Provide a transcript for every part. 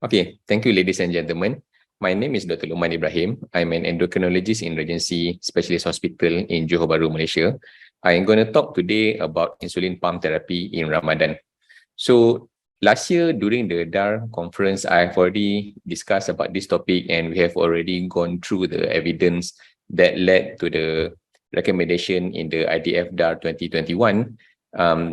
Okay, thank you, ladies and gentlemen. My name is Dr. Luqman Ibrahim. I'm an endocrinologist in Regency Specialist Hospital in Johor Bahru, Malaysia. I am going to talk today about insulin pump therapy in Ramadan. So last year during the DAR conference, I've already discussed about this topic, and we have already gone through the evidence that led to the recommendation in the IDF DAR 2021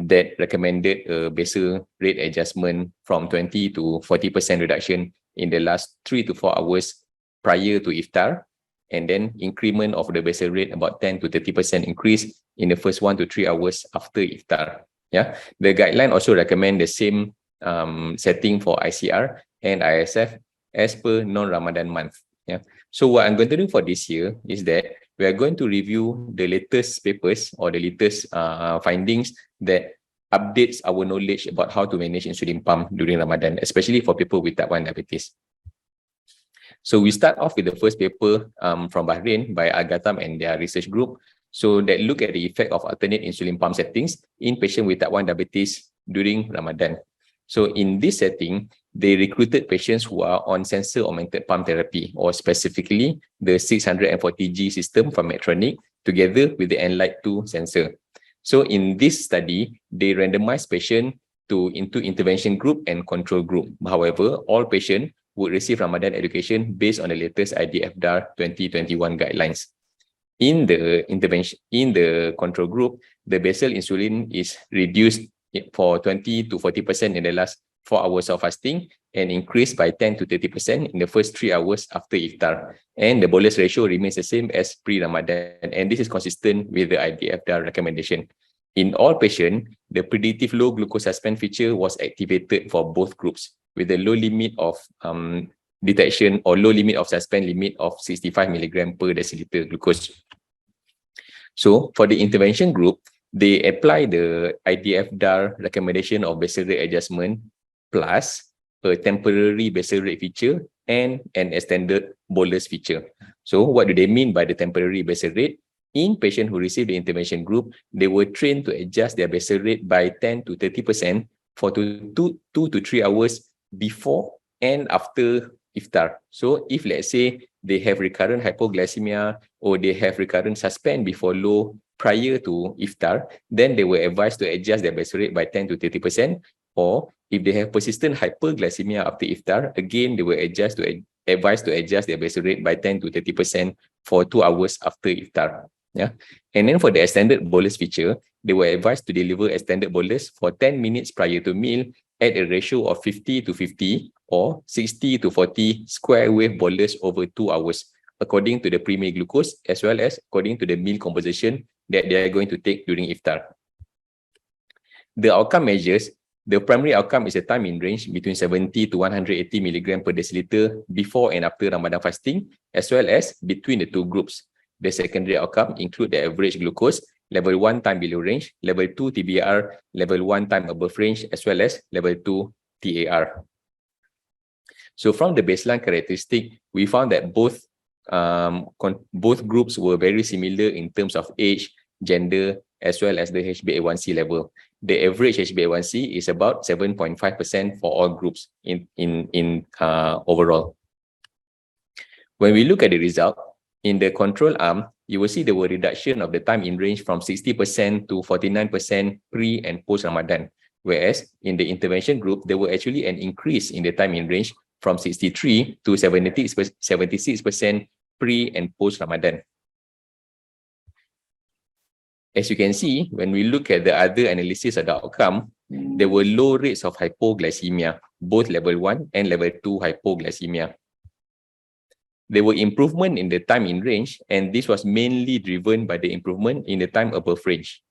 that recommended a basal rate adjustment from 20 to 40% reduction in the last 3 to 4 hours prior to iftar, and then increment of the basal rate about 10 to 30% increase in the first 1 to 3 hours after iftar. Yeah, the guideline also recommend the same setting for ICR and ISF as per non-Ramadan month. Yeah. So what I'm going to do for this year is that we are going to review the latest papers or the latest findings that updates our knowledge about how to manage insulin pump during Ramadan, especially for people with type 1 diabetes. So we start off with the first paper from Bahrain by Agatam and their research group. So that look at the effect of alternate insulin pump settings in patients with type 1 diabetes during Ramadan. So in this setting, they recruited patients who are on sensor-augmented pump therapy, or specifically the 640G system from Medtronic together with the Enlight 2 sensor. So in this study, they randomized patients into intervention group and control group. However, all patients would receive Ramadan education based on the latest IDF-DAR 2021 guidelines. In the control group, the basal insulin is reduced for 20 to 40% in the last 4 hours of fasting and increased by 10 to 30% in the first 3 hours after iftar. And the bolus ratio remains the same as pre-Ramadan, and this is consistent with the IDF-DAR recommendation. In all patients, the predictive low glucose suspend feature was activated for both groups with a low limit of detection or low limit of suspend limit of 65 milligram per deciliter glucose. So for the intervention group, they apply the IDF-DAR recommendation of basal rate adjustment plus a temporary basal rate feature and an extended bolus feature. So what do they mean by the temporary basal rate? In patients who receive the intervention group, they were trained to adjust their basal rate by 10 to 30% for 2 to 3 hours before and after iftar. So if let's say they have recurrent hypoglycemia or they have recurrent suspend before low prior to iftar, then they were advised to adjust their basal rate by 10 to 30%. Or if they have persistent hyperglycemia after iftar, again, they were advised to adjust their basal rate by 10 to 30% for 2 hours after iftar. Yeah. And then for the extended bolus feature, they were advised to deliver extended bolus for 10 minutes prior to meal at a ratio of 50 to 50 or 60 to 40 square wave bolus over 2 hours, according to the pre-meal glucose as well as according to the meal composition that they are going to take during iftar. The outcome measures, the primary outcome is a time in range between 70 to 180 milligram per deciliter before and after Ramadan fasting, as well as between the two groups. The secondary outcome include the average glucose, level 1 time below range, level 2 TBR, level 1 time above range, as well as level 2 TAR. So from the baseline characteristic, we found that both groups were very similar in terms of age, gender, as well as the HbA1c level. The average HbA1c is about 7.5% for all groups in overall. When we look at the result, in the control arm, you will see there were reduction of the time in range from 60% to 49% pre and post Ramadan, whereas in the intervention group, there were actually an increase in the time in range from 63 to 76% pre and post Ramadan. As you can see, when we look at the other analysis of the outcome, there were low rates of hypoglycemia, both level 1 and level 2 hypoglycemia. There were improvement in the time in range, and this was mainly driven by the improvement in the time above range.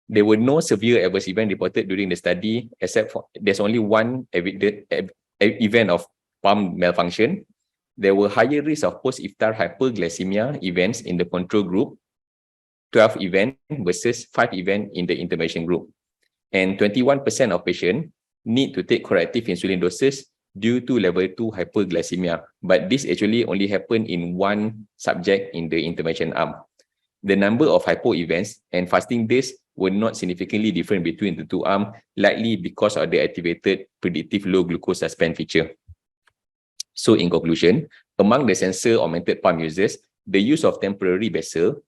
There were no severe adverse events reported during the study, except for there's only one event of pump malfunction. There were higher risks of post-iftar hyperglycemia events in the control group, 12 events versus 5 events in the intervention group. And 21% of patients need to take corrective insulin doses due to level 2 hyperglycemia. But this actually only happened in one subject in the intervention arm. The number of hypo events and fasting days were not significantly different between the two arms, likely because of the activated predictive low glucose suspend feature. So in conclusion, among the sensor-augmented pump users, the use of temporary vessel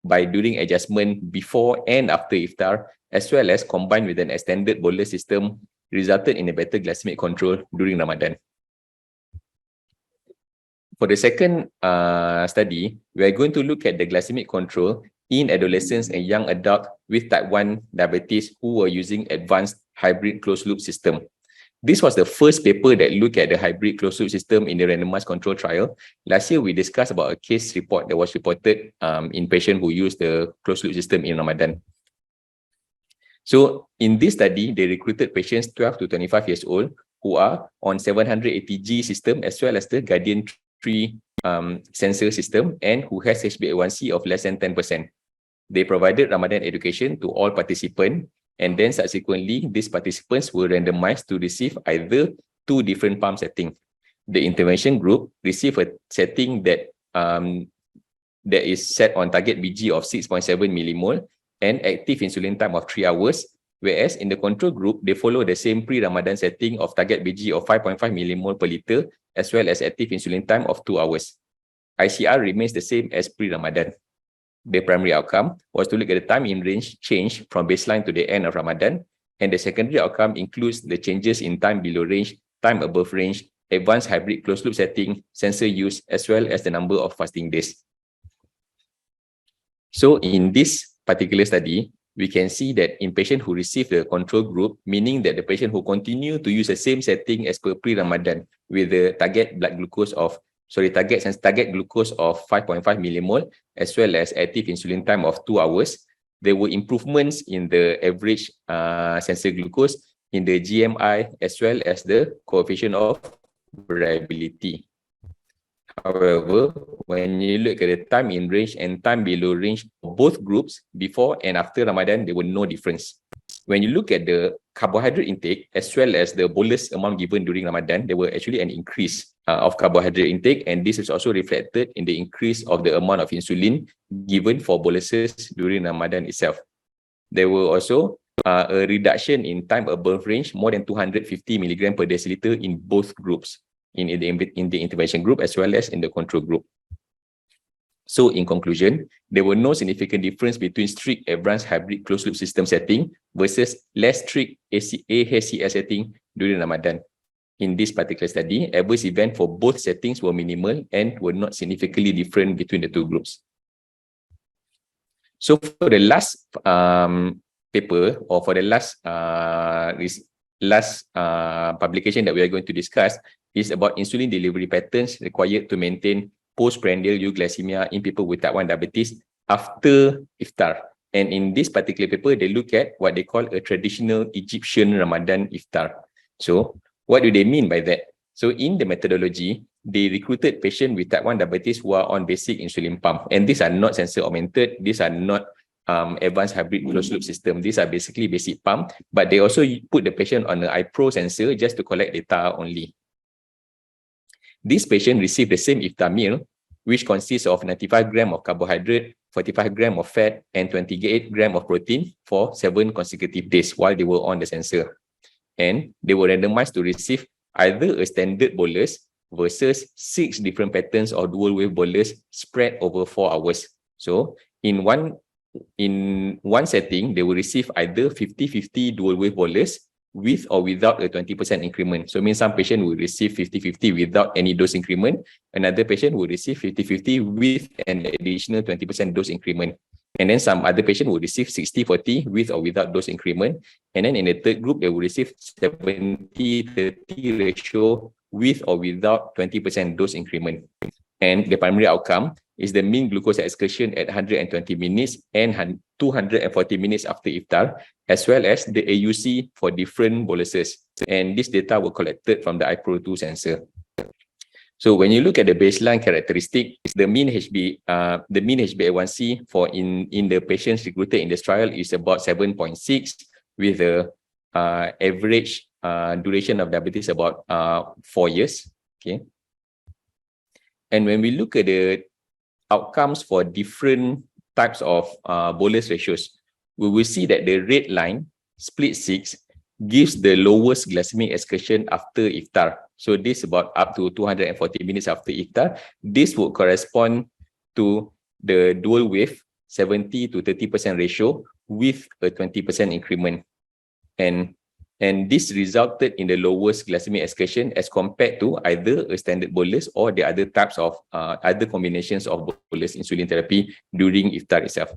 by doing adjustment before and after iftar, as well as combined with an extended bolus system, resulted in a better glycemic control during Ramadan. For the second study, we are going to look at the glycemic control in adolescents and young adults with type 1 diabetes who were using advanced hybrid closed-loop system. This was the first paper that looked at the hybrid closed-loop system in the randomized control trial. Last year, we discussed about a case report that was reported in patients who used the closed-loop system in Ramadan. So in this study, they recruited patients 12 to 25 years old who are on 780G system as well as the Guardian 3 sensor system and who has HbA1c of less than 10%. They provided Ramadan education to all participants, and then subsequently, these participants were randomized to receive either two different pump settings. The intervention group received a setting that is set on target BG of 6.7 millimole and active insulin time of 3 hours, whereas in the control group, they follow the same pre-Ramadan setting of target BG of 5.5 millimole per liter, as well as active insulin time of 2 hours. ICR remains the same as pre-Ramadan. The primary outcome was to look at the time in range change from baseline to the end of Ramadan, and the secondary outcome includes the changes in time below range, time above range, advanced hybrid closed-loop setting, sensor use, as well as the number of fasting days. So in this particular study, we can see that in patients who receive the control group, meaning that the patient who continue to use the same setting as per pre-Ramadan with the target glucose of 5.5 millimole, as well as active insulin time of 2 hours, there were improvements in the average sensor glucose, in the GMI, as well as the coefficient of variability. However, when you look at the time in range and time below range of both groups, before and after Ramadan, there were no difference. When you look at the carbohydrate intake, as well as the bolus amount given during Ramadan, there were actually an increase of carbohydrate intake, and this is also reflected in the increase of the amount of insulin given for boluses during Ramadan itself. There were also a reduction in time above range, more than 250 milligram per deciliter in both groups, in the intervention group as well as in the control group. So in conclusion, there were no significant difference between strict advanced hybrid closed-loop system setting versus less strict AHCS setting during Ramadan. In this particular study, adverse events for both settings were minimal and were not significantly different between the two groups. So for the last paper, or for the last publication that we are going to discuss, is about insulin delivery patterns required to maintain postprandial euglycemia in people with type 1 diabetes after iftar. And in this particular paper, they look at what they call a traditional Egyptian Ramadan iftar. So what do they mean by that? So in the methodology, they recruited patients with type 1 diabetes who are on basic insulin pump. And these are not sensor augmented. These are not advanced hybrid closed loop system. These are basically basic pump, but they also put the patient on the iPro sensor just to collect data only. This patient received the same iftar meal, which consists of 95 grams of carbohydrate, 45 grams of fat, and 28 grams of protein for 7 consecutive days while they were on the sensor. And they were randomized to receive either a standard bolus versus 6 different patterns of dual wave bolus spread over 4 hours. So in one setting, they will receive either 50-50 dual wave bolus with or without a 20% increment. So it means some patient will receive 50-50 without any dose increment. Another patient will receive 50-50 with an additional 20% dose increment. And then some other patient will receive 60-40 with or without dose increment. And then in the third group, they will receive 70-30 ratio with or without 20% dose increment. And the primary outcome is the mean glucose excursion at 120 minutes and 240 minutes after iftar, as well as the AUC for different boluses. And this data were collected from the iPro2 sensor. So when you look at the baseline characteristic, the mean HbA1c for in the patients recruited in this trial is about 7.6, with the average duration of diabetes about 4 years. Okay. And when we look at the outcomes for different types of bolus ratios, we will see that the red line, split 6, gives the lowest glycemic excursion after iftar. So this about up to 240 minutes after iftar. This would correspond to the dual wave 70 to 30% ratio with a 20% increment. And this resulted in the lowest glycemic excursion as compared to either a standard bolus or the other types of other combinations of bolus insulin therapy during iftar itself.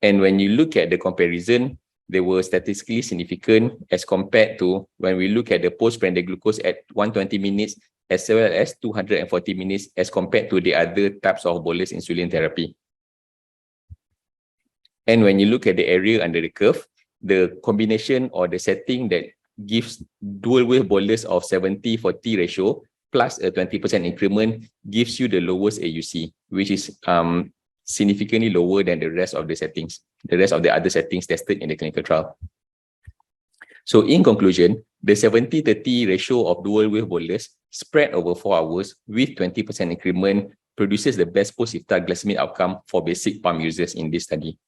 And when you look at the comparison, they were statistically significant as compared to when we look at the postprandial glucose at 120 minutes as well as 240 minutes as compared to the other types of bolus insulin therapy. And when you look at the area under the curve, the combination or the setting that gives dual wave bolus of 70-40 ratio plus a 20% increment gives you the lowest AUC, which is significantly lower than the rest of the settings, the rest of the other settings tested in the clinical trial. So in conclusion, the 70-30 ratio of dual wave bolus spread over 4 hours with 20% increment produces the best post-iftar glycemic outcome for basic pump users in this study.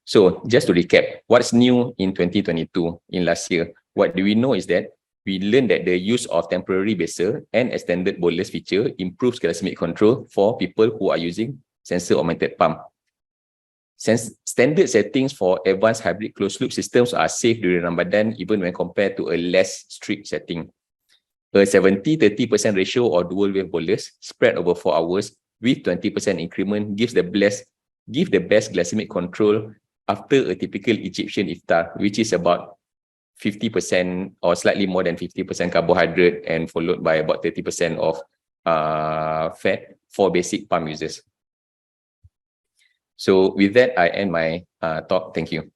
So just to recap, what's new in 2022 in last year? What do we know is that we learned that the use of temporary baser and extended bolus feature improves glycemic control for people who are using sensor-augmented pump. Since standard settings for advanced hybrid closed-loop systems are safe during Ramadan even when compared to a less strict setting. A 70-30% ratio or dual wave bolus spread over 4 hours with 20% increment gives the best glycemic control after a typical Egyptian iftar, which is about 50% or slightly more than 50% carbohydrate and followed by about 30% of fat for basic pump users. So with that, I end my talk. Thank you.